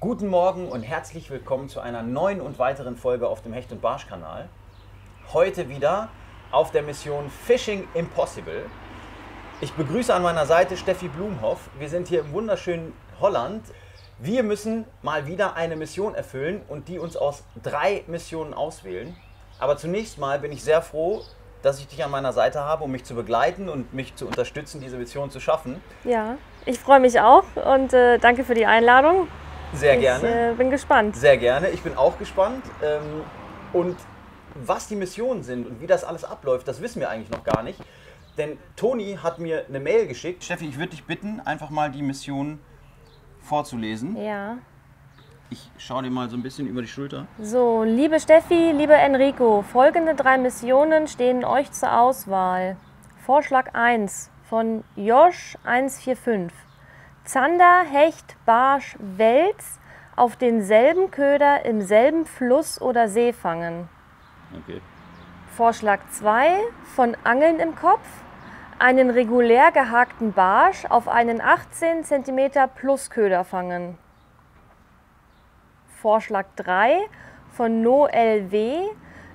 Guten Morgen und herzlich willkommen zu einer neuen und weiteren Folge auf dem Hecht- und Barsch-Kanal. Heute wieder auf der Mission Fishing Impossible. Ich begrüße an meiner Seite Steffi Blumhoff. Wir sind hier im wunderschönen Holland. Wir müssen mal wieder eine Mission erfüllen und die uns aus 3 Missionen auswählen. Aber zunächst mal bin ich sehr froh, dass ich dich an meiner Seite habe, um mich zu begleiten und mich zu unterstützen, diese Mission zu schaffen. Ja, ich freue mich auch und danke für die Einladung. Sehr gerne. Ich bin gespannt. Sehr gerne. Ich bin auch gespannt. Und was die Missionen sind und wie das alles abläuft, das wissen wir eigentlich noch gar nicht. Denn Toni hat mir eine Mail geschickt. Steffi, ich würde dich bitten, einfach mal die Mission vorzulesen. Ja. Ich schaue dir mal so ein bisschen über die Schulter. So, liebe Steffi, lieber Enrico, folgende 3 Missionen stehen euch zur Auswahl. Vorschlag 1 von Josh 145. Zander, Hecht, Barsch, Wels auf denselben Köder im selben Fluss oder See fangen. Okay. Vorschlag 2 von Angeln im Kopf. Einen regulär gehakten Barsch auf einen 18 cm Plusköder fangen. Vorschlag 3 von Noel W.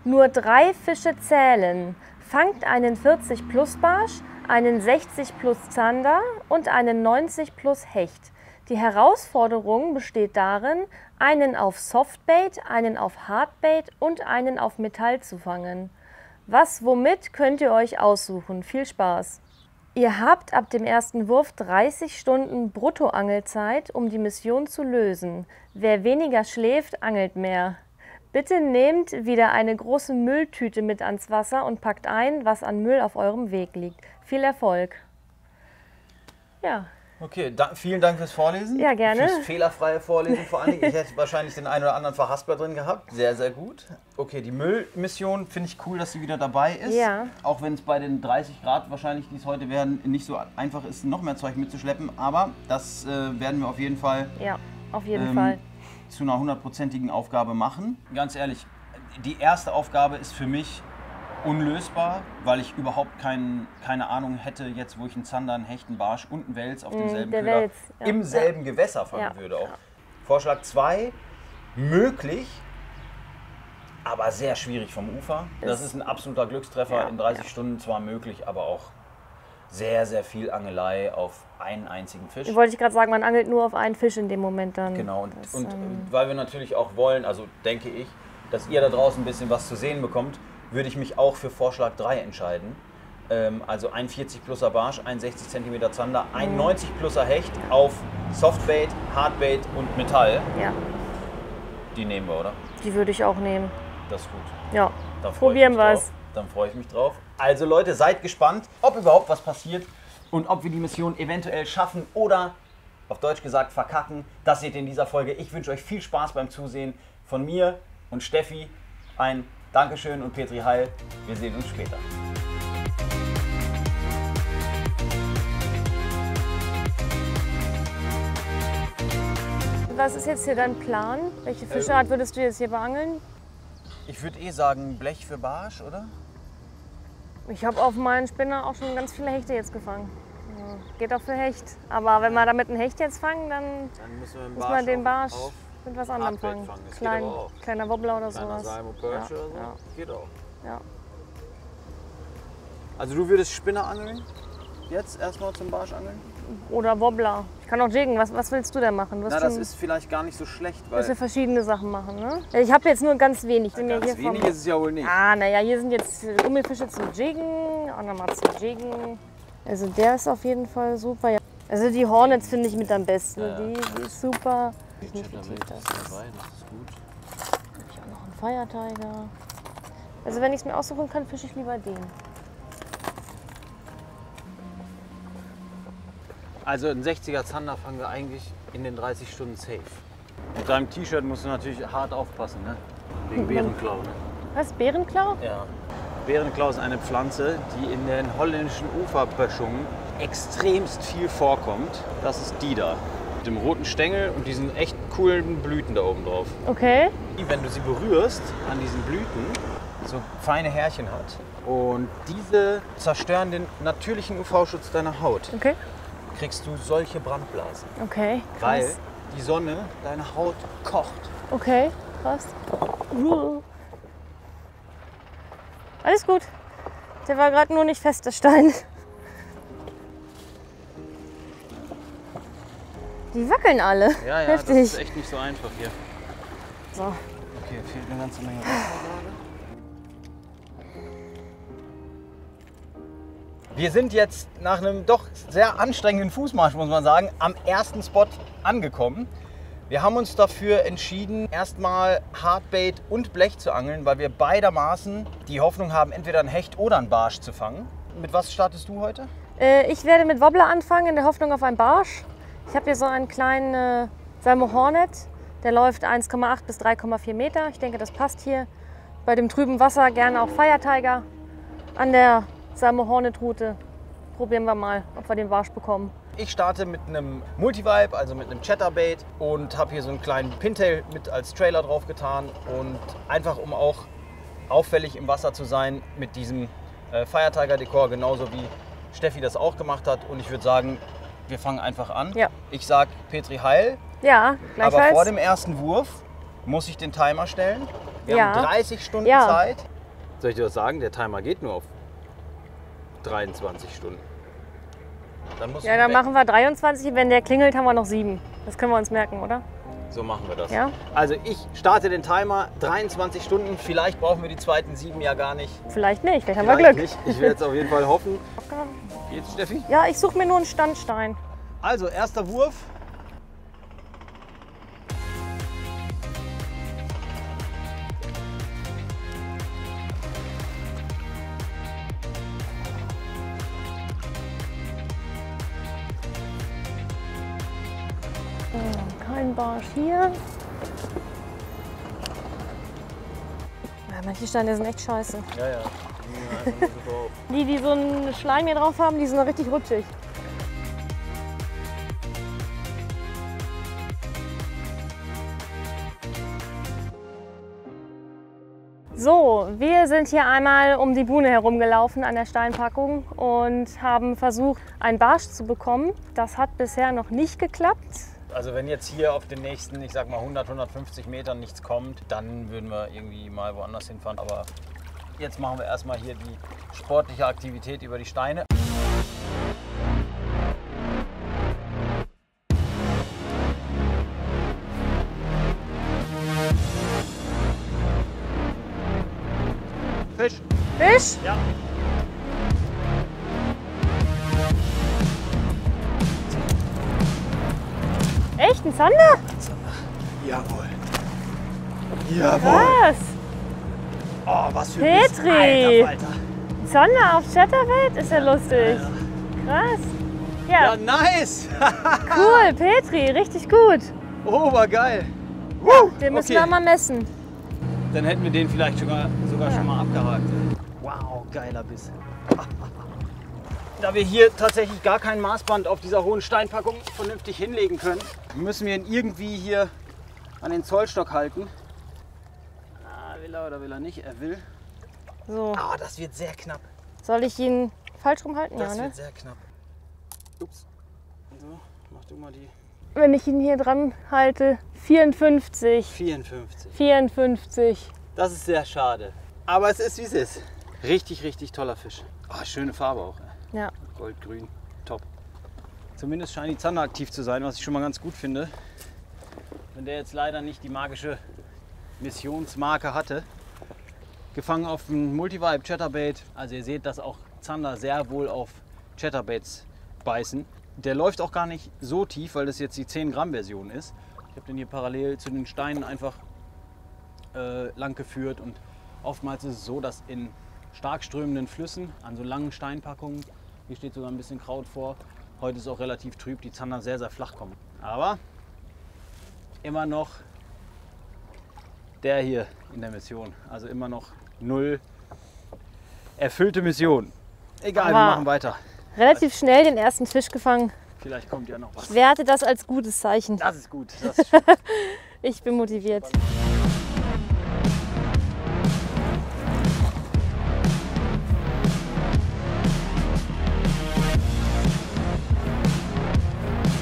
Nur 3 Fische zählen. Fangt einen 40 plus Barsch, einen 60 plus Zander und einen 90 plus Hecht. Die Herausforderung besteht darin, einen auf Softbait, einen auf Hardbait und einen auf Metall zu fangen. Was womit könnt ihr euch aussuchen? Viel Spaß! Ihr habt ab dem ersten Wurf 30 Stunden Bruttoangelzeit, um die Mission zu lösen. Wer weniger schläft, angelt mehr. Bitte nehmt wieder eine große Mülltüte mit ans Wasser und packt ein, was an Müll auf eurem Weg liegt. Viel Erfolg! Ja. Okay, vielen Dank fürs Vorlesen. Ja, gerne. Fürs fehlerfreie Vorlesen vor allem. Ich hätte wahrscheinlich den einen oder anderen Verhaspler drin gehabt. Sehr, sehr gut. Okay, die Müllmission finde ich cool, dass sie wieder dabei ist. Ja. Auch wenn es bei den 30 Grad wahrscheinlich, die es heute werden, nicht so einfach ist, noch mehr Zeug mitzuschleppen. Aber das werden wir auf jeden Fall, Ja, auf jeden Fall. zu einer 100%igen Aufgabe machen. Ganz ehrlich, die erste Aufgabe ist für mich unlösbar, weil ich überhaupt keine Ahnung hätte, jetzt wo ich einen Zander, einen Hecht, einen Barsch und einen Wels auf demselben der Köder Wels, ja. im selben Gewässer fangen würde. Auch. Vorschlag 2, möglich, aber sehr schwierig vom Ufer. Das ist ein absoluter Glückstreffer, in 30 Stunden zwar möglich, aber auch sehr, sehr viel Angelei auf einen einzigen Fisch. Wollte ich gerade sagen, man angelt nur auf einen Fisch in dem Moment dann. Genau, und weil wir natürlich auch wollen, also denke ich, dass ihr da draußen ein bisschen was zu sehen bekommt, würde ich mich auch für Vorschlag 3 entscheiden. Also ein 40 pluser Barsch, ein 60 cm Zander, ein 90 pluser Hecht auf Softbait, Hardbait und Metall. Ja, Die nehmen wir, oder? die würde ich auch nehmen. Das ist gut. Ja, Dann freu ich probieren mich wir drauf. es. Dann freue ich mich drauf. Also Leute, seid gespannt, ob überhaupt was passiert und ob wir die Mission eventuell schaffen oder, auf Deutsch gesagt, verkacken. Das seht ihr in dieser Folge. Ich wünsche euch viel Spaß beim Zusehen. Von mir und Steffi ein Dankeschön und Petri Heil. Wir sehen uns später. Was ist jetzt hier dein Plan? Welche Fischart würdest du jetzt hier beangeln? Ich würde sagen Blech für Barsch, oder? Ich habe auf meinen Spinner auch schon ganz viele Hechte jetzt gefangen. Ja, geht auch für Hecht. Aber wenn wir damit einen Hecht jetzt fangen, dann muss man den Barsch mit was anderem Hardbait fangen. Das geht aber auch. Kleiner Wobbler oder Kleiner sowas. Salmo, Perch Ja, oder so. ja. Geht auch. Ja. Also du würdest Spinner angeln? Jetzt erstmal zum Barsch angeln? Oder Wobbler. Ich kann auch jiggen. Was willst du denn machen? Du hast Na, das schon, ist vielleicht gar nicht so schlecht, weil dass wir verschiedene Sachen machen, ne? Ich habe jetzt nur ganz wenig. Sind ja ganz hier wenig ist es ja wohl nicht. naja, hier sind jetzt Gummifische zum Jiggen, auch nochmal zum Jiggen. Also der ist auf jeden Fall super. Ja. Also die Hornets finde ich mit am besten. Ja. Die ist super. Definitiv das ist dabei, das ist gut. Hab ich auch noch einen Fire Tiger. Also wenn ich es mir aussuchen kann, fische ich lieber den. Also ein 60er Zander fangen wir eigentlich in den 30 Stunden safe. Mit deinem T-Shirt musst du natürlich hart aufpassen, ne? Wegen Bärenklau, ne? Was? Bärenklau? Ja. Bärenklau ist eine Pflanze, die in den holländischen Uferböschungen extremst viel vorkommt. Das ist die da. Mit dem roten Stängel und diesen echt coolen Blüten da oben drauf. Okay. Wenn du sie berührst an diesen Blüten, so feine Härchen hat. Und diese zerstören den natürlichen UV-Schutz deiner Haut. Okay. Kriegst du solche Brandblasen. Okay. Krass. Weil die Sonne, deine Haut kocht. Okay, krass. Alles gut. Der war gerade nur nicht fest, der Stein. Die wackeln alle. Ja, Heftig. das ist echt nicht so einfach hier. So. Okay, fehlt eine ganze Menge Wasser gerade. Wir sind jetzt nach einem doch sehr anstrengenden Fußmarsch, muss man sagen, am ersten Spot angekommen. Wir haben uns dafür entschieden, erstmal Hardbait und Blech zu angeln, weil wir beidermaßen die Hoffnung haben, entweder einen Hecht oder einen Barsch zu fangen. Mit was startest du heute? Ich werde mit Wobbler anfangen, in der Hoffnung auf einen Barsch. Ich habe hier so einen kleinen Salmo Hornet. Der läuft 1,8 bis 3,4 Meter. Ich denke, das passt hier. Bei dem trüben Wasser gerne auch Fire Tiger. An der Salmo Hornet Route probieren wir mal, ob wir den Barsch bekommen. Ich starte mit einem Multivibe, also mit einem Chatterbait und habe hier so einen kleinen Pintail mit als Trailer drauf getan und einfach um auch auffällig im Wasser zu sein mit diesem Fire Tiger Dekor, genauso wie Steffi das auch gemacht hat. Und ich würde sagen, wir fangen einfach an. Ja. Ich sag Petri Heil, Ja, gleichfalls. aber vor dem ersten Wurf muss ich den Timer stellen. Wir Ja. haben 30 Stunden Ja. Zeit. Soll ich dir was sagen? Der Timer geht nur auf 23 Stunden. Dann musst Ja, du dann weg. machen wir 23. Wenn der klingelt, haben wir noch 7. Das können wir uns merken, oder? So machen wir das. Ja. Also ich starte den Timer, 23 Stunden. Vielleicht brauchen wir die zweiten 7 ja gar nicht. Vielleicht nicht, vielleicht haben wir Vielleicht Glück. nicht. Ich will jetzt auf jeden Fall hoffen. Geht's, Steffi? Ja, ich suche mir nur einen Standstein. Also, erster Wurf. Kein Barsch hier. Ja, manche Steine sind echt scheiße. Ja, ja. Die so einen Schleim hier drauf haben, die sind richtig rutschig. So, wir sind hier einmal um die Buhne herumgelaufen an der Steinpackung und haben versucht, einen Barsch zu bekommen. Das hat bisher noch nicht geklappt. Also wenn jetzt hier auf den nächsten, ich sag mal 100, 150 Metern nichts kommt, dann würden wir irgendwie mal woanders hinfahren. Aber jetzt machen wir erstmal hier die sportliche Aktivität über die Steine. Fisch. Fisch? Ja. Echt, ein Zander? Jawohl. Jawohl. Was? Oh, was für Petri. Biss. Alter, Alter. Zander auf Chatterbait? Ist ja lustig. Krass. Ja, Ja, nice. cool, Petri, richtig gut. Obergeil. Den müssen Okay. wir mal messen. Dann hätten wir den vielleicht sogar schon mal abgehakt. Wow, geiler Biss. Da wir hier tatsächlich gar kein Maßband auf dieser hohen Steinpackung vernünftig hinlegen können, müssen wir ihn irgendwie hier an den Zollstock halten. Will er oder will er nicht? Er will. So, Ah, das wird sehr knapp. soll ich ihn falsch rumhalten? Das Ja, ne? wird sehr knapp. Ups. So, mach du mal die Wenn ich ihn hier dran halte, 54. 54. 54. Das ist sehr schade. Aber es ist wie es ist. Richtig, richtig toller Fisch. Ah, schöne Farbe auch. Ja. Goldgrün, top. Zumindest scheint die Zander aktiv zu sein, was ich schon mal ganz gut finde. Wenn der jetzt leider nicht die magische Missionsmarke hatte. Gefangen auf ein Multivibe Chatterbait. Also ihr seht, dass auch Zander sehr wohl auf Chatterbaits beißen. Der läuft auch gar nicht so tief, weil das jetzt die 10 Gramm Version ist. Ich habe den hier parallel zu den Steinen einfach lang geführt und oftmals ist es so, dass in stark strömenden Flüssen, an so langen Steinpackungen, hier steht sogar ein bisschen Kraut vor, heute ist es auch relativ trüb, die Zander sehr, sehr flach kommen. Aber immer noch der hier in der Mission, also immer noch 0 erfüllte Mission. Egal, wir Aber machen weiter. relativ schnell den ersten Fisch gefangen. Vielleicht kommt ja noch was. Ich werte das als gutes Zeichen. Das ist gut. Das ist schön. Ich bin motiviert.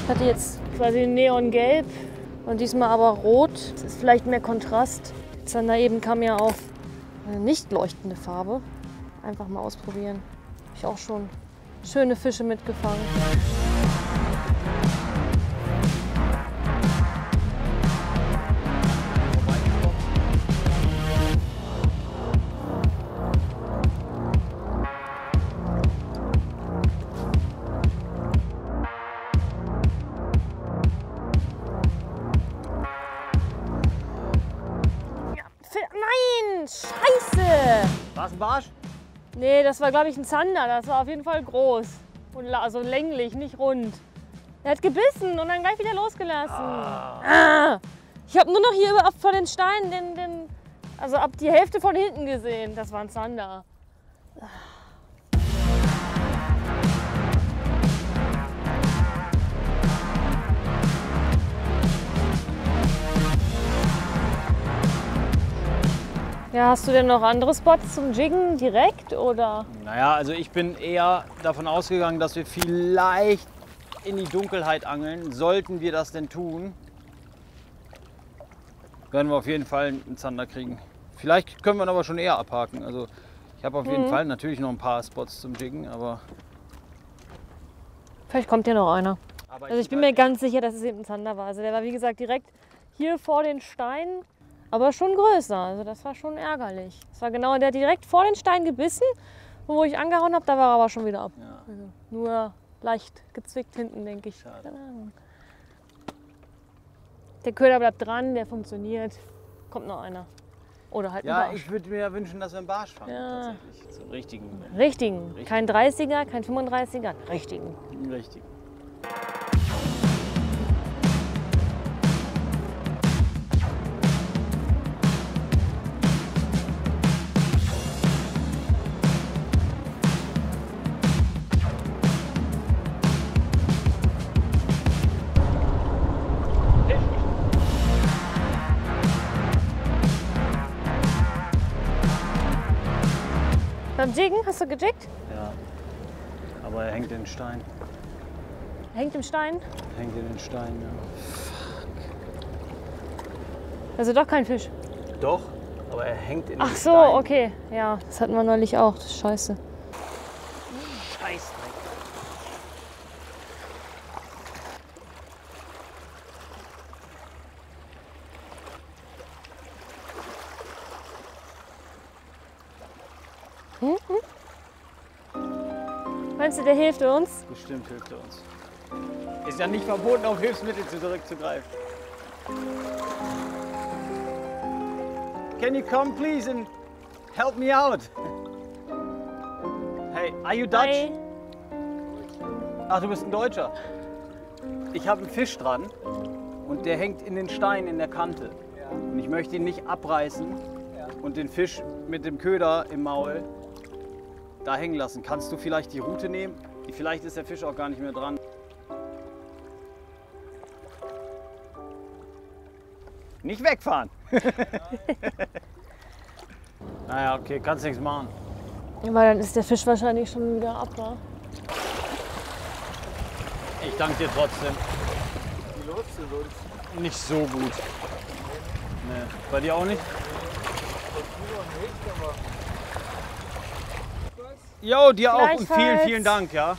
Ich hatte jetzt quasi neongelb Und diesmal aber rot. Das ist vielleicht mehr Kontrast. Zander eben kam ja auch eine nicht leuchtende Farbe. Einfach mal ausprobieren. Habe ich auch schon schöne Fische mitgefangen. Nein, scheiße! War es ein Barsch? Nee, das war, glaube ich, ein Zander. Das war auf jeden Fall groß. Und also länglich, nicht rund. Er hat gebissen und dann gleich wieder losgelassen. Ah. Ich habe nur noch hier vor den Steinen also ab die Hälfte von hinten gesehen. Das war ein Zander. Ja, hast du denn noch andere Spots zum Jiggen direkt oder? Naja, also ich bin eher davon ausgegangen, dass wir vielleicht in die Dunkelheit angeln. Sollten wir das denn tun, werden wir auf jeden Fall einen Zander kriegen. Vielleicht können wir ihn aber schon eher abhaken. Also ich habe auf jeden Fall natürlich noch ein paar Spots zum Jiggen, aber... Vielleicht kommt ja noch einer. Also ich bin mir ganz sicher, dass es eben ein Zander war. Also der war wie gesagt direkt hier vor den Steinen. Aber schon größer, also das war schon ärgerlich. Das war genau, der hat direkt vor den Stein gebissen, wo ich angehauen habe, da war er aber schon wieder ab. Ja. Also nur leicht gezwickt hinten, denke ich. Schade. Keine Ahnung. Der Köder bleibt dran, der funktioniert. Kommt noch einer. Oder halt ein Ja, Barsch. ich würde mir ja wünschen, dass wir einen Barsch fangen. Ja. Tatsächlich. So einen richtigen. Richtigen. Kein 30er, kein 35er, richtigen. Einen richtigen. Beim Jiggen, hast du gejiggt? Ja. Aber er hängt in den Stein. Hängt im Stein. Hängt in den Stein, ja. Also doch kein Fisch. Doch, aber er hängt in den Ach so, Stein. okay. Ja, das hatten wir neulich auch. Das ist scheiße. Scheiße. Meinst du, der hilft uns? Bestimmt hilft er uns. Ist ja nicht verboten, auf Hilfsmittel zurückzugreifen. Can you come please and help me out? Hey, are you Dutch? Hi. Ach, du bist ein Deutscher. Ich habe einen Fisch dran und der hängt in den Stein in der Kante. Und ich möchte ihn nicht abreißen und den Fisch mit dem Köder im Maul da hängen lassen. Kannst du vielleicht die Route nehmen? Vielleicht ist der Fisch auch gar nicht mehr dran. Nicht wegfahren! Naja, okay, kannst nichts machen. Weil dann ist der Fisch wahrscheinlich schon wieder ab, wa? Ich danke dir trotzdem. Wie läuft's denn sonst? Nicht so gut. Nee. Bei dir auch nicht? Jo, dir auch und vielen, Gleichfalls. vielen Dank, ja.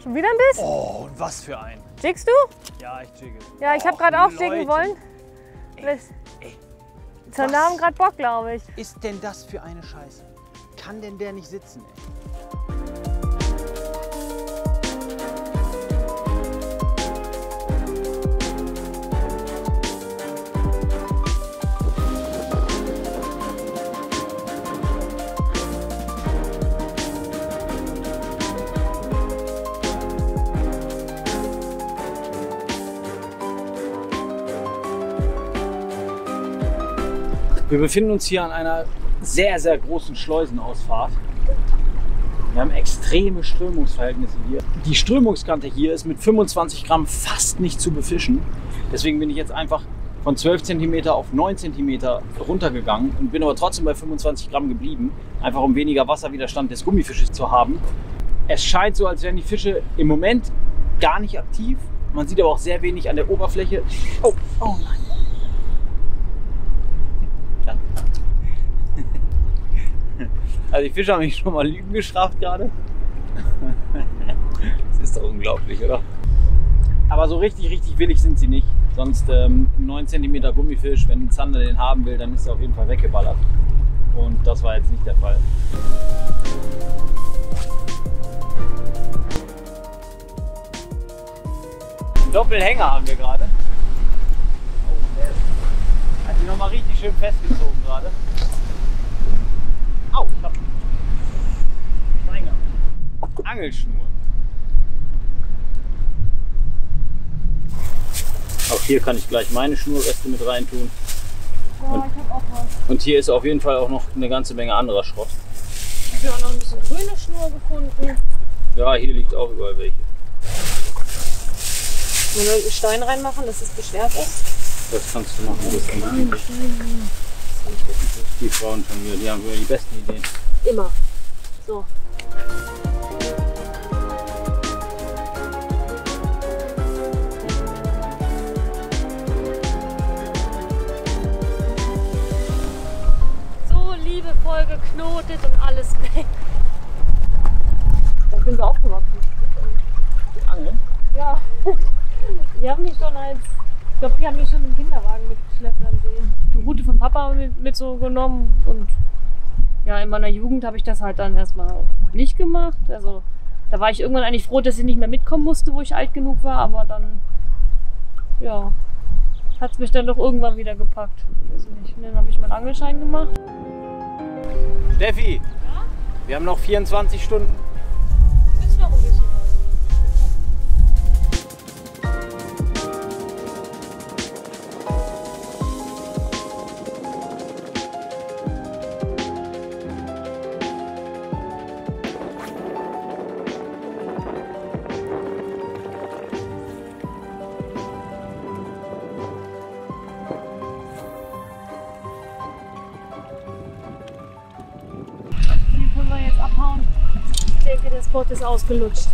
Schon wieder ein Biss? Oh, und was für ein. Jiggst du? Ja, ich jigge. Ja, ich habe gerade auch Leute. jiggen wollen. Ey, Zander haben gerade Bock, glaube ich. ist denn das für eine Scheiße? Kann denn der nicht sitzen, ey? Wir befinden uns hier an einer sehr, sehr großen Schleusenausfahrt. Wir haben extreme Strömungsverhältnisse hier. Die Strömungskante hier ist mit 25 Gramm fast nicht zu befischen. Deswegen bin ich jetzt einfach von 12 cm auf 9 cm runtergegangen und bin aber trotzdem bei 25 Gramm geblieben. Einfach um weniger Wasserwiderstand des Gummifisches zu haben. Es scheint so, als wären die Fische im Moment gar nicht aktiv. Man sieht aber auch sehr wenig an der Oberfläche. Oh, oh nein. Ja. Also die Fische haben mich schon mal Lügen gestraft gerade. Das ist doch unglaublich, oder? Aber so richtig willig sind sie nicht. Sonst 9 cm Gummifisch, wenn ein Zander den haben will, dann ist er auf jeden Fall weggeballert. Und das war jetzt nicht der Fall. Doppelhänger haben wir gerade. Oh, der hat sich nochmal richtig schön festgezogen gerade. Au, ich hab Angelschnur. Auch hier kann ich gleich meine Schnurreste mit rein tun. Ja, ich hab auch was. Und hier ist auf jeden Fall auch noch eine ganze Menge anderer Schrott. Ich habe auch noch ein bisschen grüne Schnur gefunden. Ja, hier liegt auch überall welche. Wenn wir einen Stein reinmachen, dass es beschwert ist. Das kannst du machen. Das die Frauen schon wieder, die haben wieder die besten Ideen. Immer. So. So liebevoll geknotet und alles weg. Da sind wir aufgewachsen. Die Angeln? Ja. Die haben mich schon als, ich glaube, die haben mich schon im Kinderwagen mitgeschleppt dann sehen. Die Route von Papa mit so genommen und ja, in meiner Jugend habe ich das halt dann erstmal nicht gemacht. Also da war ich irgendwann eigentlich froh, dass ich nicht mehr mitkommen musste, wo ich alt genug war, aber dann, ja, hat es mich dann doch irgendwann wieder gepackt. Weiß nicht. Und dann habe ich meinen Angelschein gemacht. Steffi, Ja? wir haben noch 24 Stunden. Ist noch ein bisschen. Abhauen. Ich denke, der Spot ist ausgelutscht.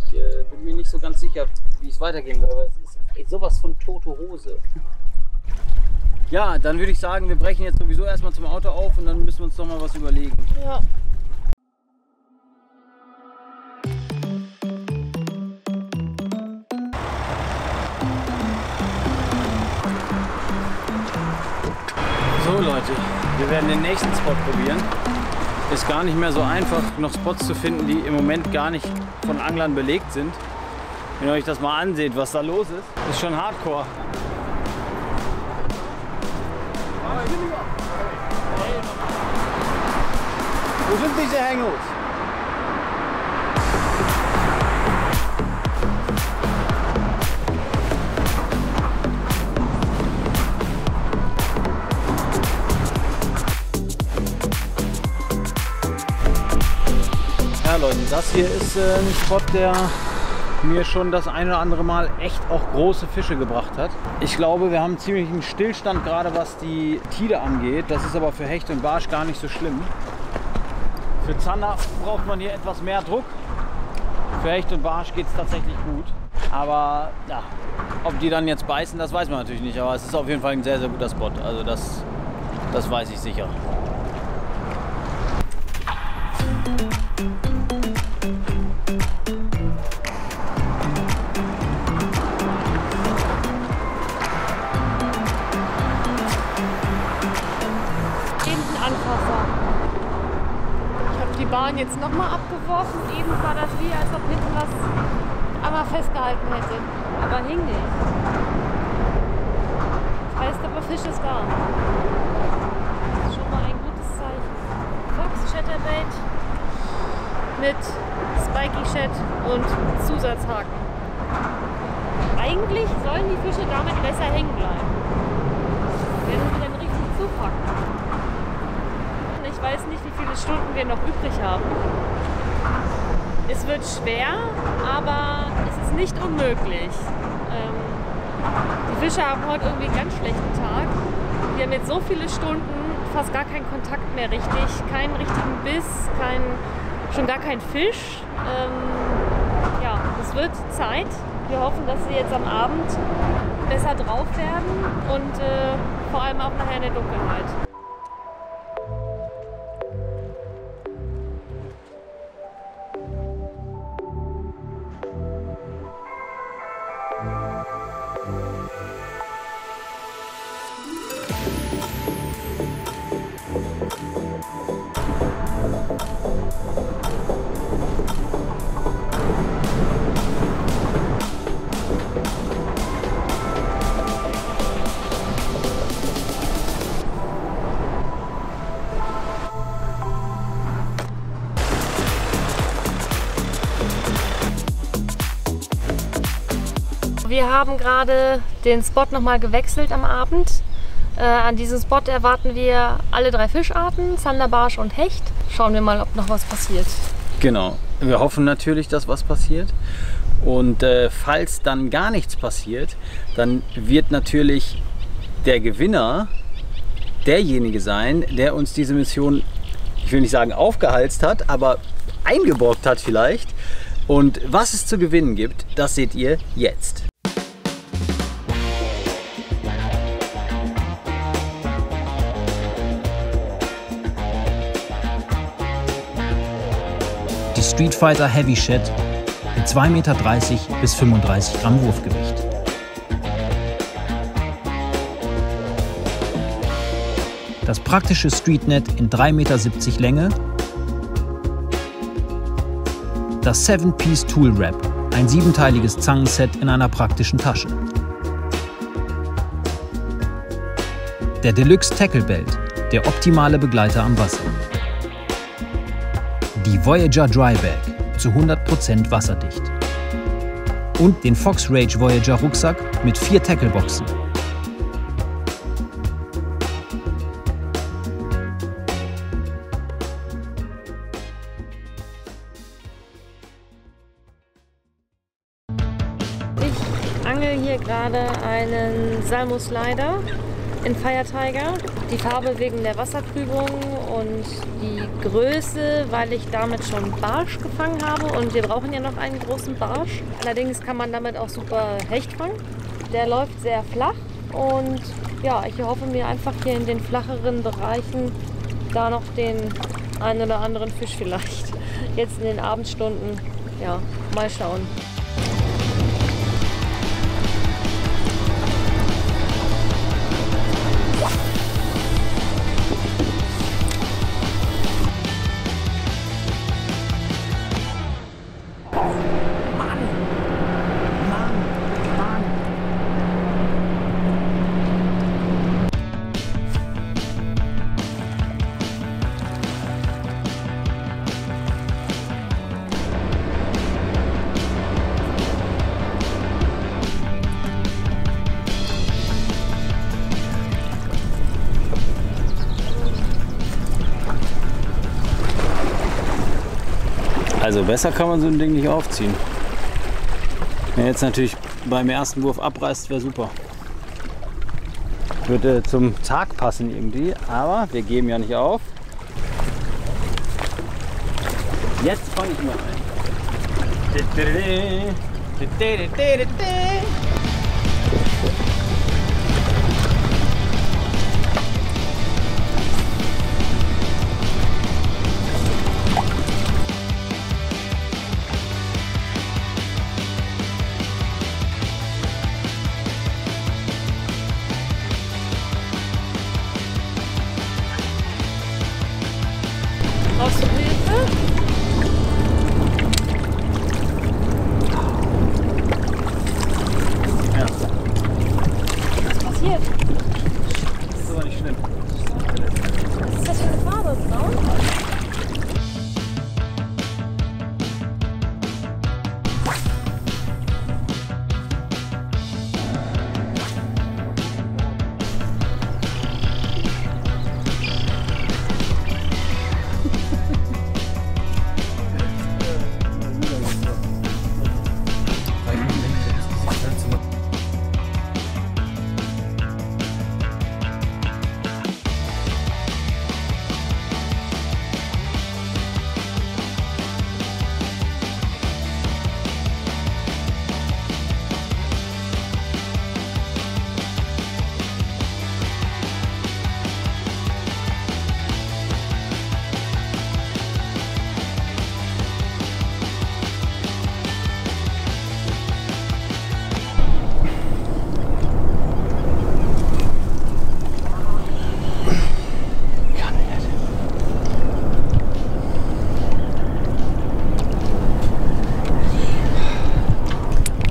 Ich bin mir nicht so ganz sicher, wie es weitergehen soll, aber es ist sowas von tote Hose. Ja, dann würde ich sagen, wir brechen jetzt sowieso erstmal zum Auto auf und dann müssen wir uns doch mal was überlegen. Ja. So Leute, wir werden den nächsten Spot probieren. Ist gar nicht mehr so einfach, noch Spots zu finden, die im Moment gar nicht von Anglern belegt sind. Wenn ihr euch das mal anseht, was da los ist, ist schon Hardcore. Wo sind diese Hängos? Ja Leute, das hier ist ein Spot, der mir schon das ein oder andere Mal echt auch große Fische gebracht hat. Ich glaube, wir haben ziemlich einen Stillstand gerade, was die Tide angeht. Das ist aber für Hecht und Barsch gar nicht so schlimm. Für Zander braucht man hier etwas mehr Druck. Für Hecht und Barsch geht es tatsächlich gut. Aber ja, ob die dann jetzt beißen, das weiß man natürlich nicht. Aber es ist auf jeden Fall ein sehr, sehr guter Spot. Also das weiß ich sicher. Die Bahn jetzt nochmal abgeworfen. Eben war das wie, als ob hinten was einmal festgehalten hätte. Aber hing nicht. Das heißt aber, Fisch ist da. Das ist schon mal ein gutes Zeichen. Fox Chatterbait mit Spiky Chat und Zusatzhaken. Eigentlich sollen die Fische damit besser hängen bleiben. Wenn wir dann richtig zupacken. Ich weiß nicht, wie viele Stunden wir noch übrig haben. Es wird schwer, aber es ist nicht unmöglich. Die Fische haben heute irgendwie einen ganz schlechten Tag. Wir haben jetzt so viele Stunden, fast gar keinen Kontakt mehr richtig, keinen richtigen Biss, schon gar kein Fisch. Ja, es wird Zeit. Wir hoffen, dass sie jetzt am Abend besser drauf werden und vor allem auch nachher in der Dunkelheit. Wir haben gerade den Spot nochmal gewechselt am Abend. An diesem Spot erwarten wir alle 3 Fischarten, Zander, Barsch und Hecht. Schauen wir mal, ob noch was passiert. Genau. Wir hoffen natürlich, dass was passiert. Und falls dann gar nichts passiert, dann wird natürlich der Gewinner derjenige sein, der uns diese Mission, ich will nicht sagen aufgehalst hat, aber eingeborgt hat vielleicht. Und was es zu gewinnen gibt, das seht ihr jetzt. Die Street Fighter Heavy Shed mit 2,30 Meter bis 35 Gramm Wurfgewicht. Das praktische Streetnet in 3,70 Meter Länge. Das 7-Piece Tool Wrap, ein 7-teiliges Zangenset in einer praktischen Tasche. Der Deluxe Tackle Belt, der optimale Begleiter am Wasser. Die Voyager Dry Bag, zu 100% wasserdicht. Und den Fox Rage Voyager Rucksack mit 4 Tackleboxen. Ich angel hier gerade einen Salmo Slider in Fire Tiger. Die Farbe wegen der Wassertrübung und die Größe, weil ich damit schon Barsch gefangen habe und wir brauchen ja noch einen großen Barsch. Allerdings kann man damit auch super Hecht fangen. Der läuft sehr flach und ja, ich hoffe mir einfach hier in den flacheren Bereichen da noch den einen oder anderen Fisch vielleicht. Jetzt in den Abendstunden, ja, mal schauen. Also besser kann man so ein Ding nicht aufziehen. Wenn er jetzt natürlich beim ersten Wurf abreißt, wäre super. Würde zum Tag passen irgendwie, aber wir geben ja nicht auf. Jetzt fange ich mal ein. Brauchst du Hilfe? Ja. Was passiert? Das ist aber nicht schlimm. Was ist das für eine Farbe? Braun?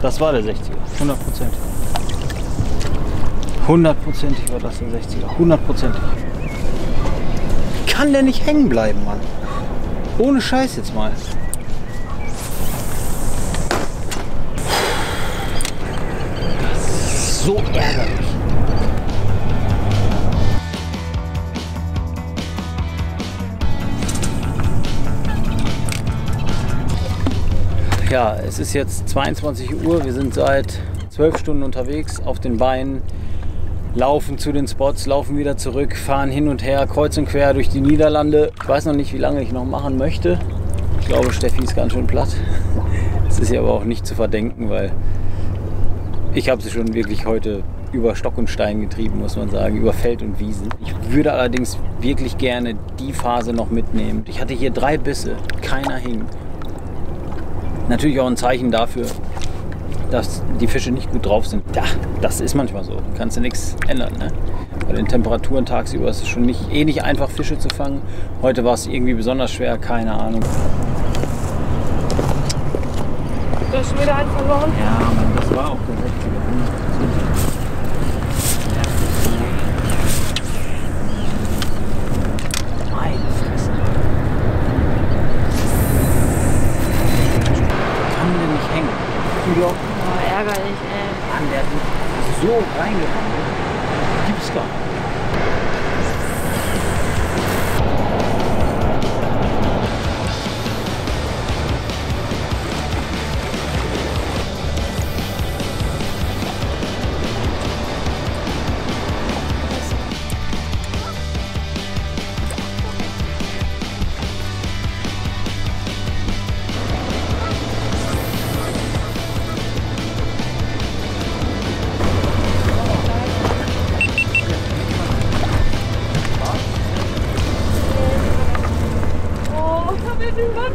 Das war der 60er, 100%. 100%ig war das der 60er, 100%ig. Kann der nicht hängen bleiben, Mann? Ohne Scheiß jetzt mal. Das ist so ärgerlich. Ja, es ist jetzt 22 Uhr, wir sind seit 12 Stunden unterwegs auf den Beinen, laufen zu den Spots, laufen wieder zurück, fahren hin und her, kreuz und quer durch die Niederlande. Ich weiß noch nicht, wie lange ich noch machen möchte. Ich glaube, Steffi ist ganz schön platt. Das ist ihr aber auch nicht zu verdenken, weil ich habe sie schon wirklich heute über Stock und Stein getrieben, muss man sagen, über Feld und Wiesen. Ich würde allerdings wirklich gerne die Phase noch mitnehmen. Ich hatte hier 3 Bisse, keiner hing. Natürlich auch ein Zeichen dafür, dass die Fische nicht gut drauf sind. Ja, das ist manchmal so. Kannst du nichts ändern. Ne? Bei den Temperaturen tagsüber ist es schon nicht einfach, Fische zu fangen. Heute war es irgendwie besonders schwer, keine Ahnung. Du hast schon wieder einen verloren? Ja, Mann, das war auch der 60er. Meine Fresse. Kann der nicht hängen? Oh, ärgerlich, ey. Mann, der hat so reingekommen. Gibt's gar nicht.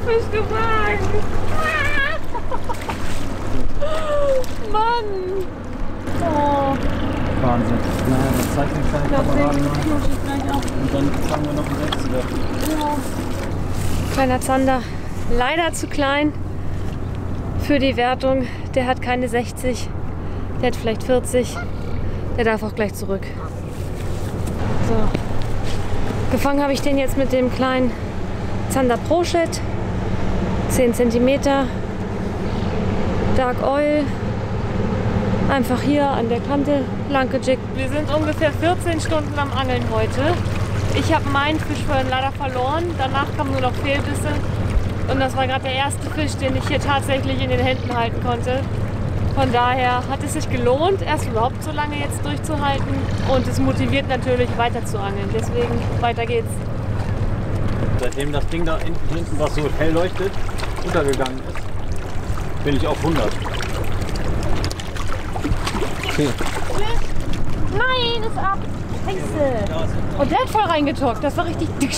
Fisch gefangen! Mann! Oh. Wahnsinn. Naja, das zeigt den kleinen Kameraden noch. Gleich ab. Und dann fangen wir noch einen 60er. Ja. Kleiner Zander, leider zu klein für die Wertung. Der hat keine 60, der hat vielleicht 40. Der darf auch gleich zurück. So. Gefangen habe ich den jetzt mit dem kleinen Zander Pro-Shit. 10 cm. Dark Oil. Einfach hier an der Kante lang gejickt. Wir sind ungefähr 14 Stunden am Angeln heute. Ich habe meinen Fisch vorhin leider verloren. Danach kamen nur noch Fehlbisse. Und das war gerade der erste Fisch, den ich hier tatsächlich in den Händen halten konnte. Von daher hat es sich gelohnt, erst überhaupt so lange jetzt durchzuhalten. Und es motiviert natürlich weiter zu angeln. Deswegen weiter geht's. Seitdem das Ding da hinten, was so hell leuchtet, untergegangen ist, bin ich auf 100. Okay. Nein, ist ab! Scheiße! Und der hat voll reingetockt. Das war richtig dick.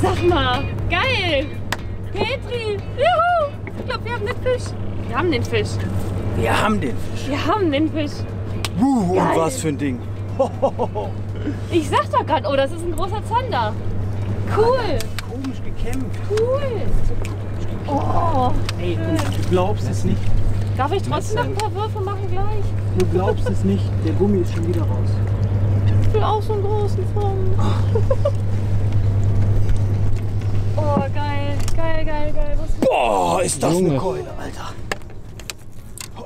Sag mal, geil! Petri, juhu! Ich glaube, wir haben den Fisch. Wir haben den Fisch. Wir haben den Fisch. Wir haben den Fisch. Und was für ein Ding. Ich sag doch gerade, oh, das ist ein großer Zander. Cool. Komisch gekämpft. Cool. Oh, Ey, du glaubst es nicht. darf ich trotzdem noch ein paar Würfe machen gleich? Du glaubst es nicht. Der Gummi ist schon wieder raus. Ich will auch so einen großen Fond. geil. Boah, ist das Junge. eine Keule, Alter.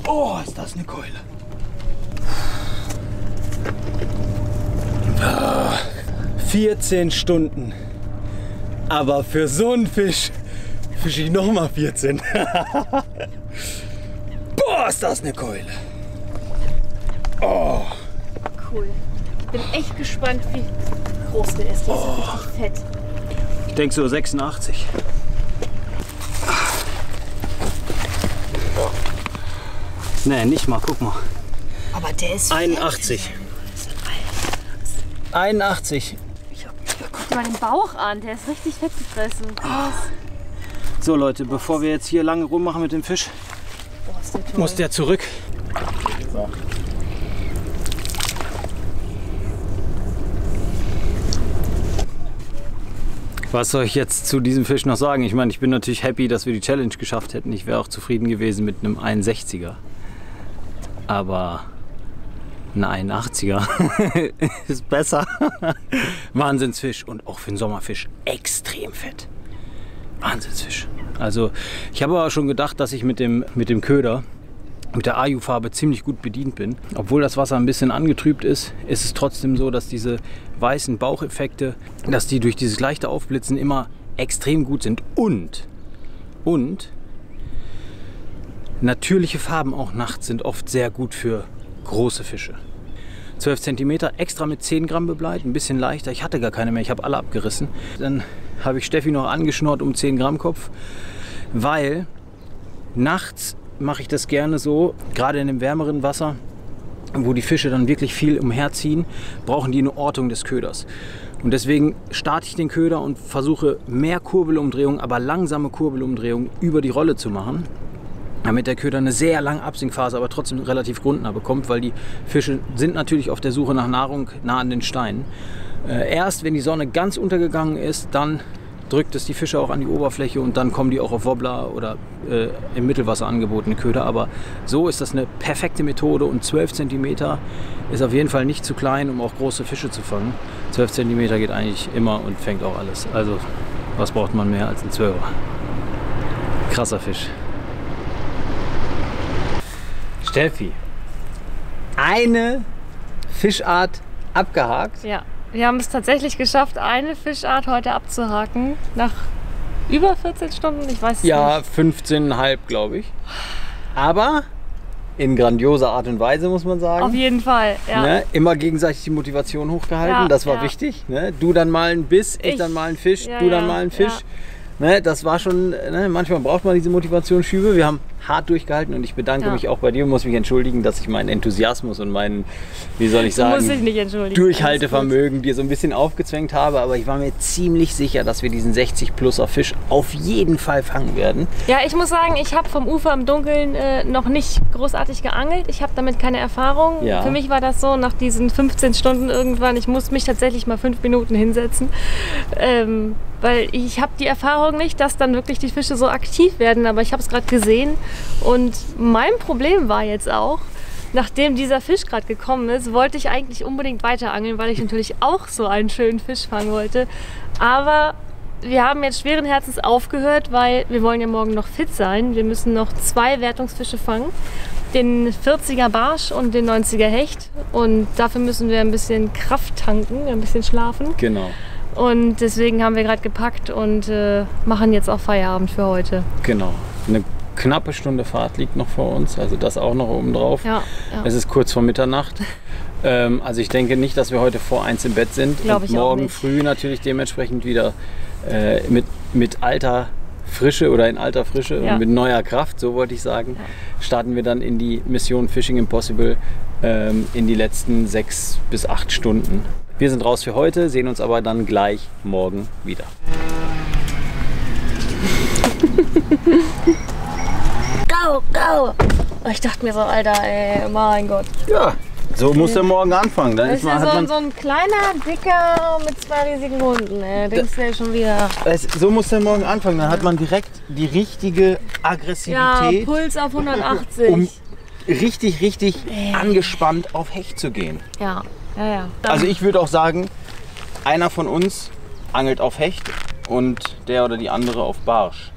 Oh, ist das eine Keule. 14 Stunden. Aber für so einen Fisch fische ich nochmal 14. Boah, ist das eine Keule. Oh. Cool. Bin echt gespannt, wie groß der ist. Der ist richtig fett. Ich denke so 86. Nee, nicht mal, guck mal. Aber der ist 81. 81. Guck dir mal den Bauch an, der ist richtig fett gefressen. Krass. So Leute, bevor wir jetzt hier lange rummachen mit dem Fisch, Boah, ist der toll. muss der zurück. So. Was soll ich jetzt zu diesem Fisch noch sagen? Ich meine, ich bin natürlich happy, dass wir die Challenge geschafft hätten. Ich wäre auch zufrieden gewesen mit einem 61er. Aber ein 81er ist besser. Wahnsinnsfisch und auch für einen Sommerfisch extrem fett. Wahnsinnsfisch. Also ich habe aber schon gedacht, dass ich mit dem Köder, mit der Ayu-Farbe ziemlich gut bedient bin. Obwohl das Wasser ein bisschen angetrübt ist, ist es trotzdem so, dass diese weißen Baucheffekte, dass die durch dieses leichte Aufblitzen immer extrem gut sind. Und natürliche Farben auch nachts sind oft sehr gut für große Fische. 12 cm, extra mit 10 Gramm bebleit, ein bisschen leichter. Ich hatte gar keine mehr, ich habe alle abgerissen. Dann habe ich Steffi noch angeschnort um 10 Gramm Kopf, weil nachts mache ich das gerne so, gerade in dem wärmeren Wasser, wo die Fische dann wirklich viel umherziehen, brauchen die eine Ortung des Köders. Und deswegen starte ich den Köder und versuche mehr Kurbelumdrehungen, aber langsame Kurbelumdrehungen über die Rolle zu machen, damit der Köder eine sehr lange Absinkphase, aber trotzdem relativ grundnah bekommt, weil die Fische sind natürlich auf der Suche nach Nahrung nah an den Steinen. Erst wenn die Sonne ganz untergegangen ist, dann drückt es die Fische auch an die Oberfläche und dann kommen die auch auf Wobbler oder im Mittelwasser angebotene Köder. Aber so ist das eine perfekte Methode und 12 cm ist auf jeden Fall nicht zu klein, um auch große Fische zu fangen. 12 cm geht eigentlich immer und fängt auch alles. Also was braucht man mehr als ein 12er? Krasser Fisch. Steffi, eine Fischart abgehakt. Ja, wir haben es tatsächlich geschafft, eine Fischart heute abzuhaken. Nach über 14 Stunden, ich weiß es Ja, nicht. 15,5 glaube ich. Aber in grandioser Art und Weise, muss man sagen. Auf jeden Fall, ja. Ne? Immer gegenseitig die Motivation hochgehalten, Ja, das war ja. wichtig. Ne? Du dann mal einen Biss, ich dann mal einen Fisch, Ja, du dann ja, mal einen Fisch. ja. Ne? Das war schon, ne? Manchmal braucht man diese Motivationsschübe. Wir haben hart durchgehalten und ich bedanke Ja. mich auch bei dir und muss mich entschuldigen, dass ich meinen Enthusiasmus und meinen, wie soll ich Du musst dich sagen, nicht entschuldigen. Durchhaltevermögen dir so ein bisschen aufgezwängt habe, aber ich war mir ziemlich sicher, dass wir diesen 60-pluser Fisch auf jeden Fall fangen werden. Ja, ich muss sagen, ich habe vom Ufer im Dunkeln noch nicht großartig geangelt. Ich habe damit keine Erfahrung. Ja. Für mich war das so, nach diesen 15 Stunden irgendwann, ich muss mich tatsächlich mal 5 Minuten hinsetzen. Weil ich habe die Erfahrung nicht, dass dann wirklich die Fische so aktiv werden. Aber ich habe es gerade gesehen. Und mein Problem war jetzt auch, nachdem dieser Fisch gerade gekommen ist, wollte ich eigentlich unbedingt weiter angeln, weil ich natürlich auch so einen schönen Fisch fangen wollte. Aber wir haben jetzt schweren Herzens aufgehört, weil wir wollen ja morgen noch fit sein. Wir müssen noch 2 Wertungsfische fangen. Den 40er Barsch und den 90er Hecht. Und dafür müssen wir ein bisschen Kraft tanken, ein bisschen schlafen. Genau. Und deswegen haben wir gerade gepackt und machen jetzt auch Feierabend für heute. Genau. Eine knappe Stunde Fahrt liegt noch vor uns, also das auch noch oben drauf. Ja, ja. Es ist kurz vor Mitternacht. Also ich denke nicht, dass wir heute vor 1 im Bett sind. Glaub und ich auch morgen nicht. früh natürlich dementsprechend wieder mit alter Frische oder in alter Frische Ja. und mit neuer Kraft, so wollte ich sagen, starten wir dann in die Mission Fishing Impossible in die letzten 6 bis 8 Stunden. Wir sind raus für heute, sehen uns aber dann gleich morgen wieder. Go, go! Ich dachte mir so, Alter, ey, mein Gott. Ja, so muss der morgen anfangen. Dann Das ist ja so ein kleiner, dicker mit 2 riesigen Hunden. Denkst du ja schon wieder. So muss der morgen anfangen. Dann hat man direkt die richtige Ja, Aggressivität, Puls auf 180. um richtig angespannt auf Hecht zu gehen. Ja. Also ich würde auch sagen, einer von uns angelt auf Hecht und der oder die andere auf Barsch.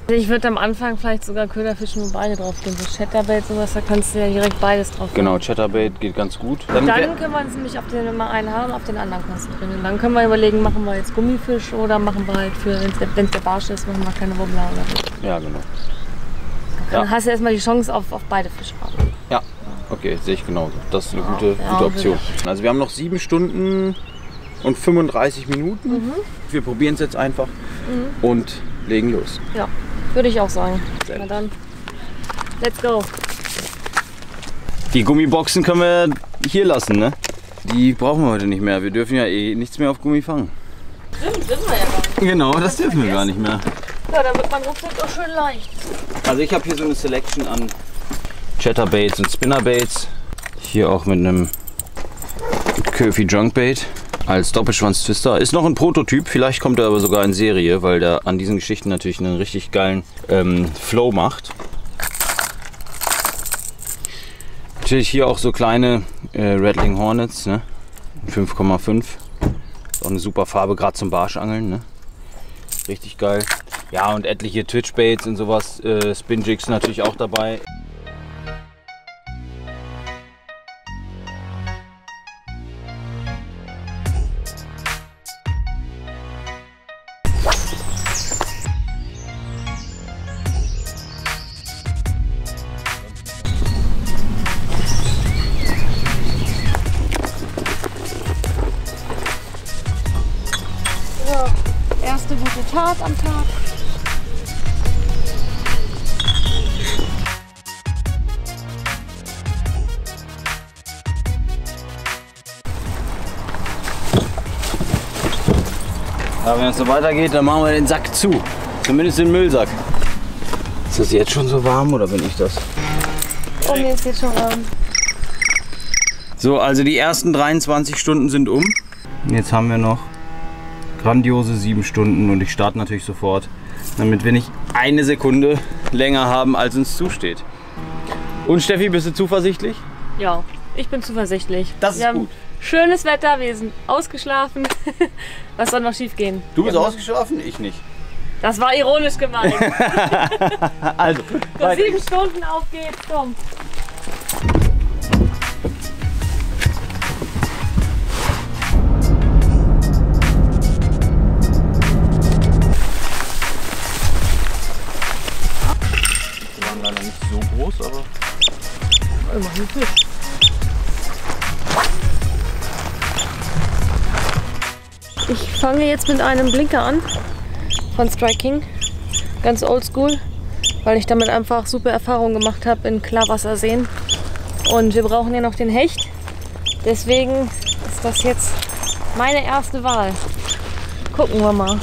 Ich würde am Anfang vielleicht sogar Köderfischen und beide drauf gehen. So Chatterbait, sowas, da kannst du ja direkt beides drauf geben. Genau, Chatterbait geht ganz gut. Dann können wir uns nämlich auf den immer einen haben und auf den anderen konzentrieren. Und dann können wir überlegen, machen wir jetzt Gummifisch oder machen wir halt für, wenn es der Barsch ist, machen wir keine Wobbler oder so. Ja, genau. Dann hast du erstmal die Chance auf beide Fischarten. Ja, okay, sehe ich genauso. Das ist eine gute Option. Also wir haben noch 7 Stunden und 35 Minuten. Wir probieren es jetzt einfach und legen los. Ja, würde ich auch sagen. Sehr Na dann, let's go. Die Gummiboxen können wir hier lassen, ne? Die brauchen wir heute nicht mehr. Wir dürfen ja eh nichts mehr auf Gummi fangen. Stimmt, dürfen wir ja gar nicht. Genau, das dürfen wir gar nicht mehr. Ja, dann wird mein Rucksack auch schön leicht. Also ich habe hier so eine Selection an Chatterbaits und Spinnerbaits. Hier auch mit einem Köfi Junkbait als Doppelschwanz-Twister. Ist noch ein Prototyp, vielleicht kommt er aber sogar in Serie, weil der an diesen Geschichten natürlich einen richtig geilen Flow macht. Natürlich hier auch so kleine Rattling Hornets, ne? 5,5. Ist auch eine super Farbe, gerade zum Barschangeln, ne? Richtig geil. Ja, und etliche Twitch-Baits und sowas, Spin-Jigs natürlich auch dabei. Erste gute Tat am Tag. Ja, wenn es so weitergeht, dann machen wir den Sack zu. Zumindest den Müllsack. Ist das jetzt schon so warm oder bin ich das? Oh, mir ist jetzt schon warm. So, also die ersten 23 Stunden sind um. Jetzt haben wir noch grandiose 7 Stunden und ich starte natürlich sofort, damit wir nicht eine Sekunde länger haben, als uns zusteht. Und Steffi, bist du zuversichtlich? Ja, ich bin zuversichtlich. Das ist wir haben gut. Schönes Wetter, wir sind ausgeschlafen. Was soll noch schief gehen? Du bist ausgeschlafen, ich nicht. Das war ironisch gemeint. Also, So 7 Stunden, auf geht's, komm. Die waren leider nicht so groß, aber Immerhin Fisch. Ich fange jetzt mit einem Blinker an von Strike King, ganz oldschool, weil ich damit einfach super Erfahrungen gemacht habe in Klarwasserseen. Und wir brauchen ja noch den Hecht, deswegen ist das jetzt meine erste Wahl. Gucken wir mal.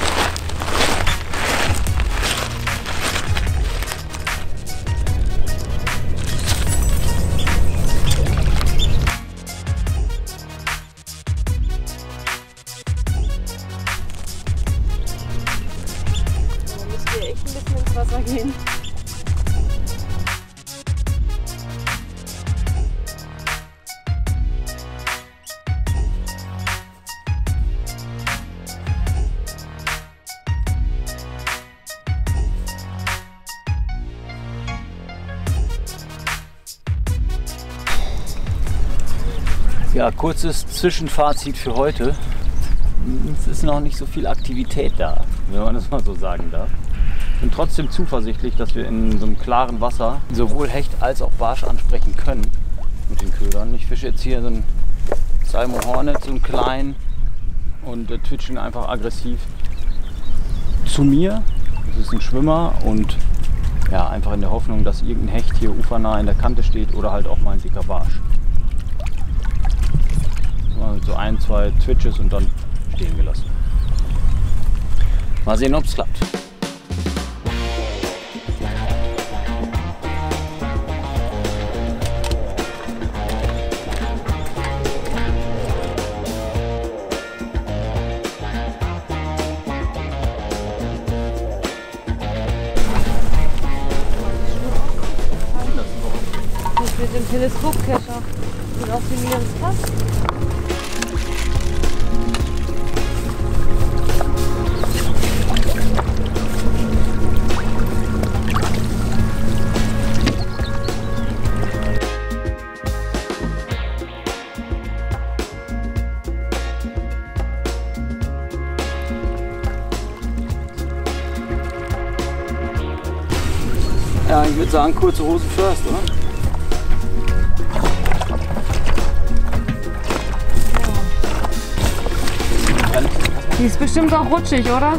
Echt ein bisschen ins Wasser gehen. ja, kurzes Zwischenfazit für heute. Es ist noch nicht so viel Aktivität da, wenn man das mal so sagen darf. Ich bin trotzdem zuversichtlich, dass wir in so einem klaren Wasser sowohl Hecht als auch Barsch ansprechen können mit den Ködern. Ich fische jetzt hier so einen Salmo Hornet, so einen kleinen, und twitchen einfach aggressiv zu mir. Das ist ein Schwimmer und ja, einfach in der Hoffnung, dass irgendein Hecht hier ufernah in der Kante steht oder halt auch mal ein dicker Barsch. So 1, 2 Twitches und dann stehen gelassen. Mal sehen, ob es klappt. Mit dem Teleskopkescher. Sieht aus wie Miriams Pass. Ja, ich würde sagen, kurze Hose first, oder? Die ist bestimmt auch rutschig, oder?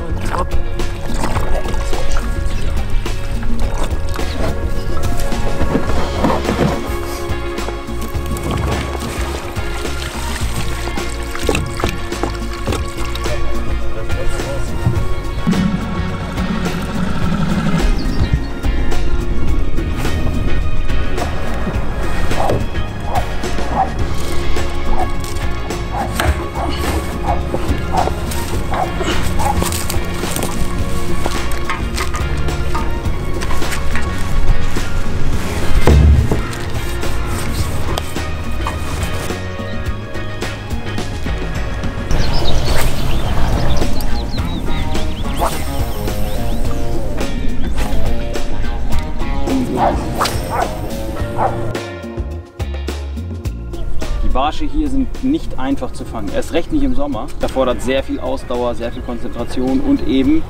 Die Barsche hier sind nicht einfach zu fangen. Erst recht nicht im Sommer. Da fordert sehr viel Ausdauer, sehr viel Konzentration und eben,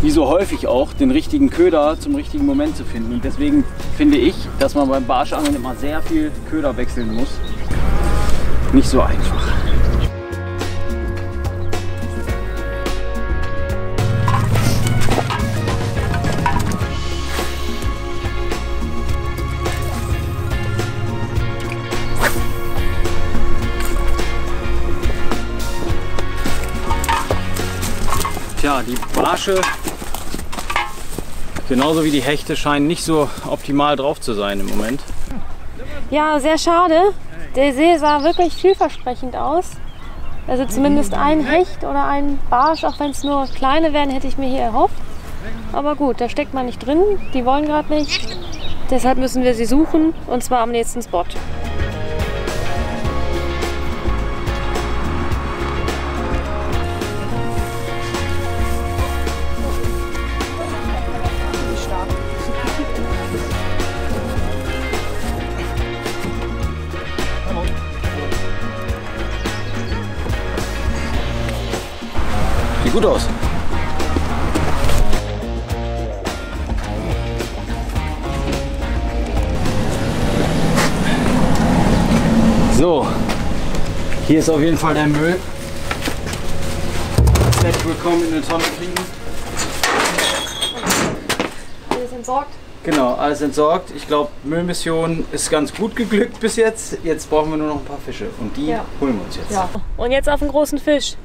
wie so häufig auch, den richtigen Köder zum richtigen Moment zu finden. Und deswegen finde ich, dass man beim Barschangeln immer sehr viel Köder wechseln muss. Nicht so einfach. Tja, die Barsche, genauso wie die Hechte, scheinen nicht so optimal drauf zu sein im Moment. Ja, sehr schade. Der See sah wirklich vielversprechend aus. Also zumindest ein Hecht oder ein Barsch, auch wenn es nur kleine wären, hätte ich mir hier erhofft. Aber gut, da steckt man nicht drin. Die wollen gerade nicht. Deshalb müssen wir sie suchen, und zwar am nächsten Spot. Sieht gut aus. So, hier ist auf jeden Fall der Müll. Herzlich willkommen in der Tonne kriegen. Alles entsorgt? Genau, alles entsorgt. Ich glaube, Müllmission ist ganz gut geglückt bis jetzt. Jetzt brauchen wir nur noch ein paar Fische und die holen wir uns jetzt. Ja. Und jetzt auf den großen Fisch.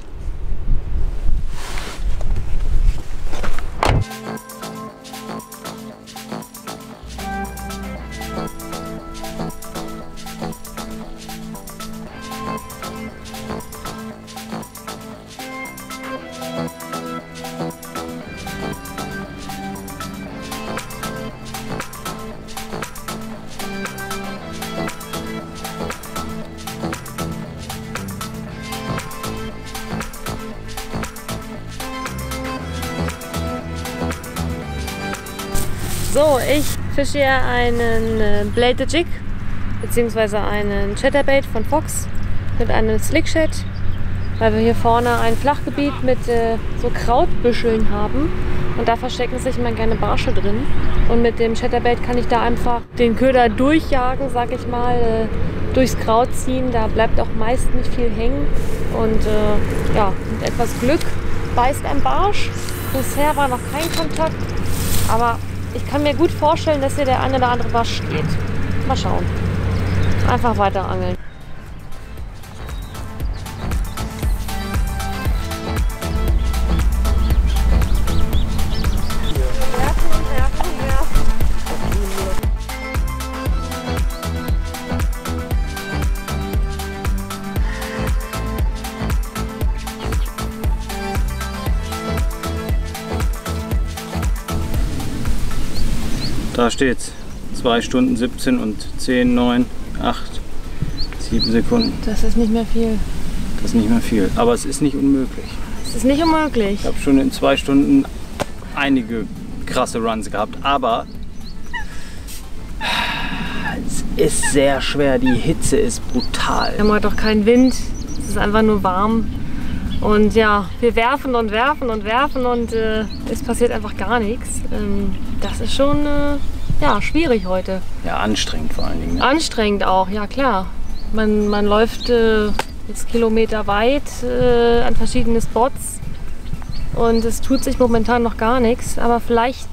So, ich fische hier einen Bladed Jig bzw. einen Chatterbait von Fox mit einem Slickshad, weil wir hier vorne ein Flachgebiet mit so Krautbüscheln haben und da verstecken sich immer gerne Barsche drin. Und mit dem Chatterbait kann ich da einfach den Köder durchjagen, sag ich mal, durchs Kraut ziehen. Da bleibt auch meist nicht viel hängen und ja, mit etwas Glück beißt ein Barsch. Bisher war noch kein Kontakt, aber ich kann mir gut vorstellen, dass hier der eine oder andere Barsch steht. Mal schauen. Einfach weiter angeln. Da steht's. 2 Stunden 17 und 10, 9, 8, 7 Sekunden. Das ist nicht mehr viel. Das ist nicht mehr viel. Aber es ist nicht unmöglich. Es ist nicht unmöglich. Ich habe schon in 2 Stunden einige krasse Runs gehabt. Aber es ist sehr schwer. Die Hitze ist brutal. Wir haben heute auch keinen Wind. Es ist einfach nur warm. Und ja, wir werfen und werfen und werfen und es passiert einfach gar nichts. Das ist schon ja, schwierig heute. Ja, anstrengend vor allen Dingen. Ne? Anstrengend auch, ja klar. Man läuft jetzt kilometerweit an verschiedene Spots und es tut sich momentan noch gar nichts. Aber vielleicht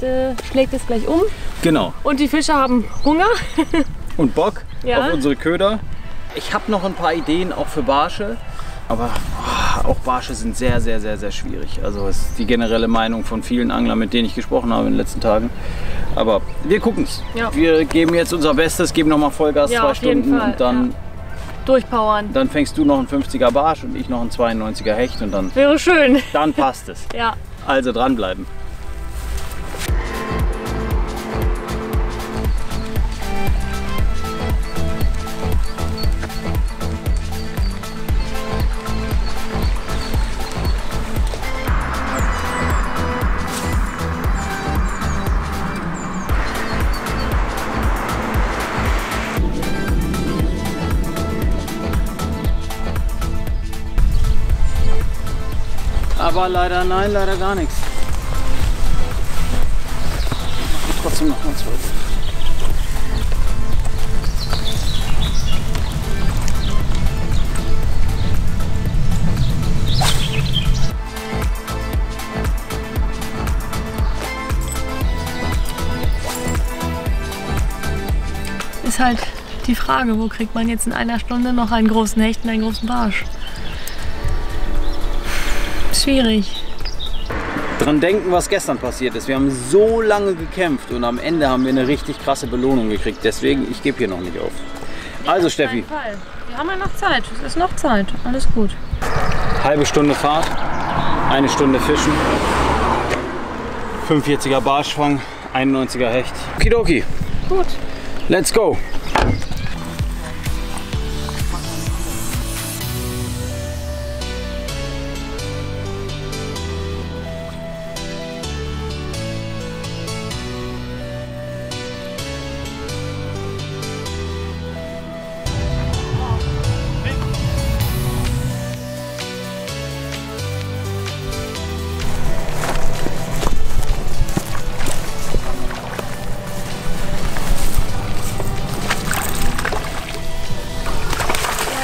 schlägt es gleich um. Genau. Und die Fische haben Hunger. Und Bock Ja. auf unsere Köder. Ich habe noch ein paar Ideen auch für Barsche. Aber auch Barsche sind sehr, sehr, sehr, sehr schwierig. Also ist die generelle Meinung von vielen Anglern, mit denen ich gesprochen habe in den letzten Tagen. Aber wir gucken es. Ja. Wir geben jetzt unser Bestes, geben nochmal Vollgas, Ja, 2 auf jeden Stunden Fall, und dann, Durchpowern. dann fängst du noch einen 50er Barsch und ich noch einen 92er Hecht und dann Wäre schön. passt es. Ja. Also dranbleiben. Aber leider, nein, leider gar nichts. Ich mach trotzdem noch mal 12. Ist halt die Frage, wo kriegt man jetzt in einer Stunde noch einen großen Hecht und einen großen Barsch? Schwierig. Dran denken, was gestern passiert ist. Wir haben so lange gekämpft und am Ende haben wir eine richtig krasse Belohnung gekriegt. Deswegen, ich gebe hier noch nicht auf. Also Steffi, Wir haben ja noch Zeit. Es ist noch Zeit. Alles gut. halbe Stunde Fahrt, 1 Stunde Fischen, 45er Barschfang, 91er Hecht. Okidoki, Gut. let's go!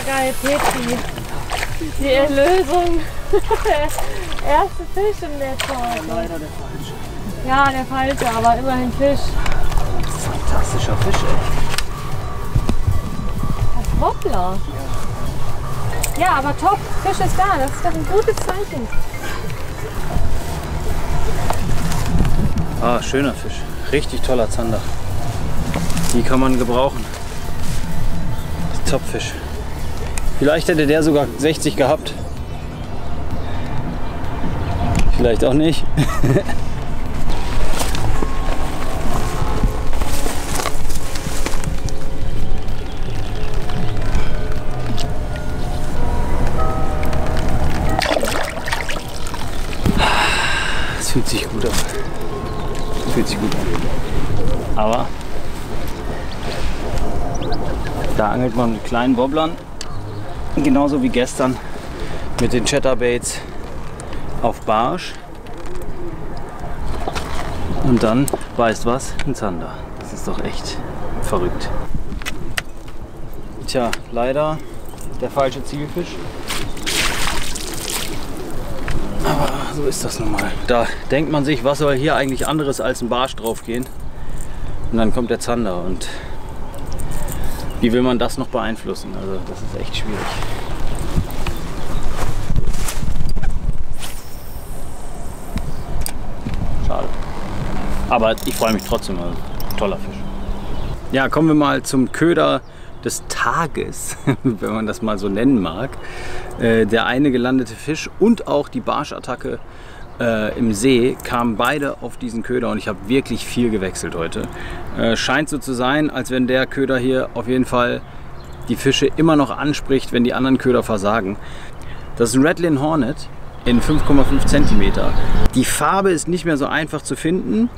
Geil, Petri. Die Erlösung. Der erste Fisch im Netz heute. Leider der falsche. Ja, der falsche, aber immerhin Fisch. Fantastischer Fisch, ey. Ein Wobbler. Ja, aber top. Fisch ist da. Das ist doch ein gutes Zeichen. Ah, schöner Fisch. Richtig toller Zander. Die kann man gebrauchen. Topfisch. Vielleicht hätte der sogar 60 gehabt. Vielleicht auch nicht. Es fühlt sich gut an. Fühlt sich gut an. Aber da angelt man mit kleinen Wobblern. Genauso wie gestern mit den Chatterbaits auf Barsch. Und dann beißt was? Ein Zander. Das ist doch echt verrückt. Tja, leider der falsche Zielfisch. Aber so ist das nun mal. Da denkt man sich, was soll hier eigentlich anderes als ein Barsch drauf gehen? Und dann kommt der Zander und wie will man das noch beeinflussen? Also das ist echt schwierig. Schade. Aber ich freue mich trotzdem. Also, toller Fisch. Ja, kommen wir mal zum Köder des Tages, wenn man das mal so nennen mag. Der eine gelandete Fisch und auch die Barschattacke im See kamen beide auf diesen Köder und ich habe wirklich viel gewechselt heute. Scheint so zu sein, als wenn der Köder hier auf jeden Fall die Fische immer noch anspricht, wenn die anderen Köder versagen. Das ist ein Rattling Hornet in 5,5 cm. Die Farbe ist nicht mehr so einfach zu finden.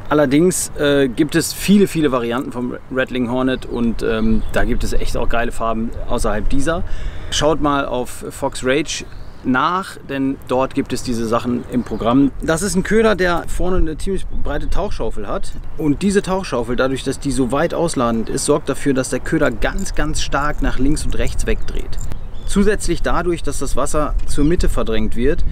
Allerdings gibt es viele, viele Varianten vom Rattling Hornet und da gibt es echt auch geile Farben außerhalb dieser. Schaut mal auf Fox Rage nach, denn dort gibt es diese Sachen im Programm. Das ist ein Köder, der vorne eine ziemlich breite Tauchschaufel hat. Und diese Tauchschaufel, dadurch, dass die so weit ausladend ist, sorgt dafür, dass der Köder ganz, ganz stark nach links und rechts wegdreht. Zusätzlich dadurch, dass das Wasser zur Mitte verdrängt wird,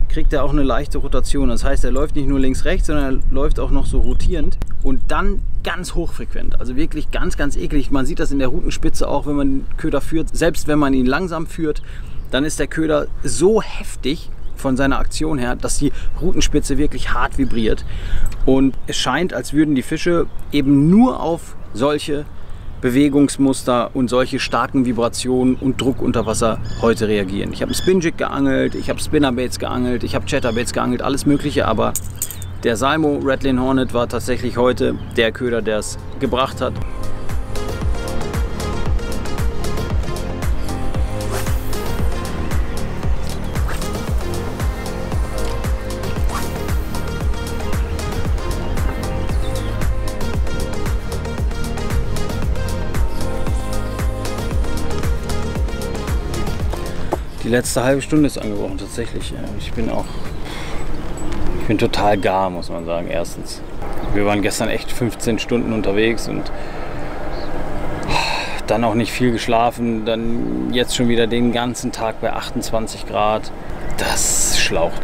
kriegt er auch eine leichte Rotation. Das heißt, er läuft nicht nur links-rechts, sondern er läuft auch noch so rotierend und dann ganz hochfrequent. Also wirklich ganz, ganz eklig. Man sieht das in der Rutenspitze auch, wenn man den Köder führt. Selbst wenn man ihn langsam führt, dann ist der Köder so heftig von seiner Aktion her, dass die Rutenspitze wirklich hart vibriert. Und es scheint, als würden die Fische eben nur auf solche Bewegungsmuster und solche starken Vibrationen und Druck unter Wasser heute reagieren. Ich habe einen Spinjig geangelt, ich habe Spinnerbaits geangelt, ich habe Chatterbaits geangelt, alles mögliche, aber der Salmo Rattling Hornet war tatsächlich heute der Köder, der es gebracht hat. Die letzte halbe Stunde ist angebrochen, tatsächlich. Ich bin total gar, muss man sagen, erstens. Wir waren gestern echt 15 Stunden unterwegs und dann auch nicht viel geschlafen. Dann jetzt schon wieder den ganzen Tag bei 28 Grad. Das schlaucht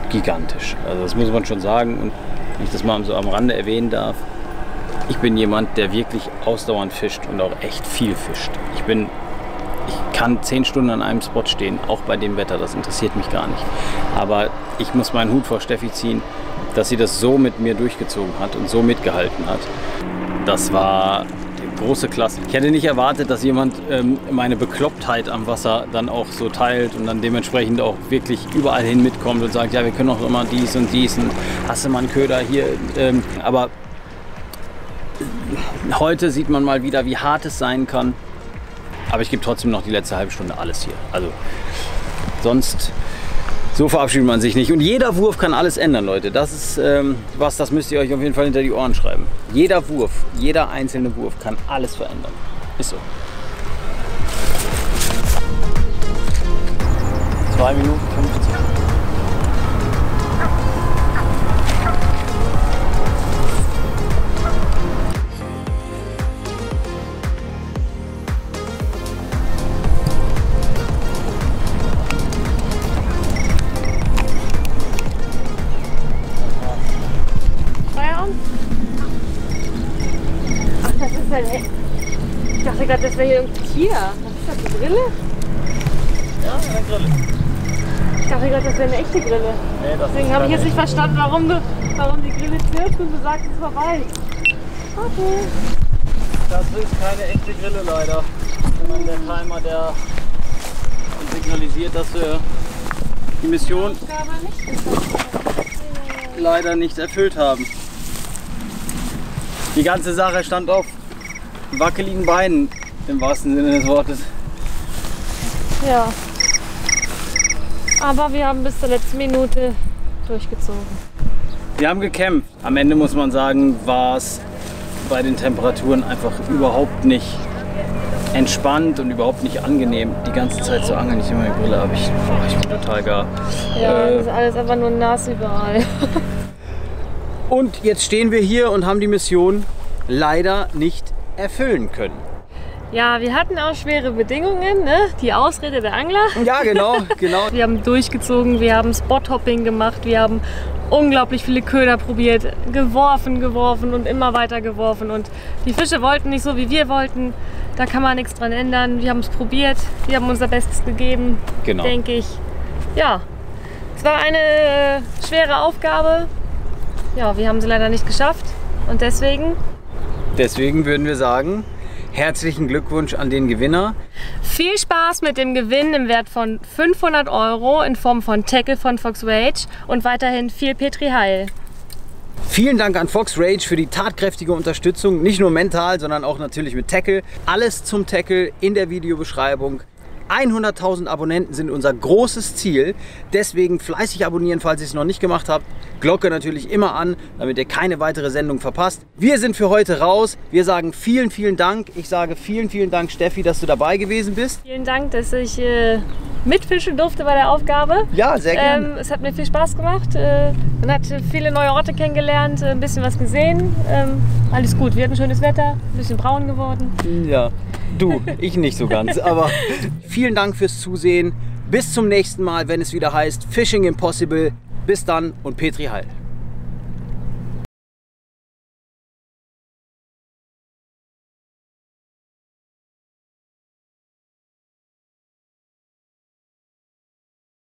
gigantisch. Also das muss man schon sagen. Und wenn ich das mal so am Rande erwähnen darf, ich bin jemand, der wirklich ausdauernd fischt und auch echt viel fischt. Ich kann 10 Stunden an einem Spot stehen, auch bei dem Wetter, das interessiert mich gar nicht. Aber ich muss meinen Hut vor Steffi ziehen, dass sie das so mit mir durchgezogen hat und so mitgehalten hat. Das war große Klasse. Ich hätte nicht erwartet, dass jemand meine Beklopptheit am Wasser dann auch so teilt und dann dementsprechend auch wirklich überall hin mitkommt und sagt, ja, wir können auch immer dies und dies und hast du mal einen Köder hier. Aber heute sieht man mal wieder, wie hart es sein kann. Aber ich gebe trotzdem noch die letzte halbe Stunde alles hier. Also sonst, so verabschiedet man sich nicht. Und jeder Wurf kann alles ändern, Leute. Das ist das müsst ihr euch auf jeden Fall hinter die Ohren schreiben. Jeder Wurf, jeder einzelne Wurf kann alles verändern. Ist so. 2 Minuten 15. Ich dachte gerade, das wäre hier irgendein Tier. Was ist das, eine Grille? Ja, eine Grille. Ich dachte gerade, das wäre eine echte Grille. Nee, deswegen habe ich jetzt nicht verstanden, warum die Grille zirpt und du sagst, es ist vorbei. Okay. Das ist keine echte Grille leider, sondern der Timer, der signalisiert, dass wir die Mission leider nicht erfüllt haben. Die ganze Sache stand auf wackeligen Beinen, im wahrsten Sinne des Wortes. Ja. Aber wir haben bis zur letzten Minute durchgezogen. Wir haben gekämpft. Am Ende muss man sagen, war es bei den Temperaturen einfach überhaupt nicht entspannt und überhaupt nicht angenehm, die ganze Zeit zu angeln. Ich immer die Brille, aber ich bin total gar. Ja, das ist alles einfach nur nass überall. Und jetzt stehen wir hier und haben die Mission leider nicht erfüllen können. Ja, wir hatten auch schwere Bedingungen, ne? Die Ausrede der Angler. Ja, genau. Wir haben durchgezogen, wir haben Spot-Hopping gemacht, wir haben unglaublich viele Köder probiert, geworfen und immer weiter geworfen. Und die Fische wollten nicht so, wie wir wollten. Da kann man nichts dran ändern. Wir haben es probiert, wir haben unser Bestes gegeben, denke ich. Ja, es war eine schwere Aufgabe. Ja, wir haben sie leider nicht geschafft und deswegen würden wir sagen, herzlichen Glückwunsch an den Gewinner. Viel Spaß mit dem Gewinn im Wert von 500 € in Form von Tackle von Fox Rage und weiterhin viel Petri Heil. Vielen Dank an Fox Rage für die tatkräftige Unterstützung, nicht nur mental, sondern auch natürlich mit Tackle. Alles zum Tackle in der Videobeschreibung. 100.000 Abonnenten sind unser großes Ziel. Deswegen fleißig abonnieren, falls ihr es noch nicht gemacht habt. Glocke natürlich immer an, damit ihr keine weitere Sendung verpasst. Wir sind für heute raus. Wir sagen vielen Dank. Ich sage vielen Dank, Steffi, dass du dabei gewesen bist. Vielen Dank, dass ich mitfischen durfte bei der Aufgabe. Ja, sehr gerne. Es hat mir viel Spaß gemacht. Man hat viele neue Orte kennengelernt, ein bisschen was gesehen. Alles gut. Wir hatten schönes Wetter, ein bisschen braun geworden. Ja, du, ich nicht so ganz. Aber vielen Dank fürs Zusehen. Bis zum nächsten Mal, wenn es wieder heißt Fishing Impossible. Bis dann und Petri Heil.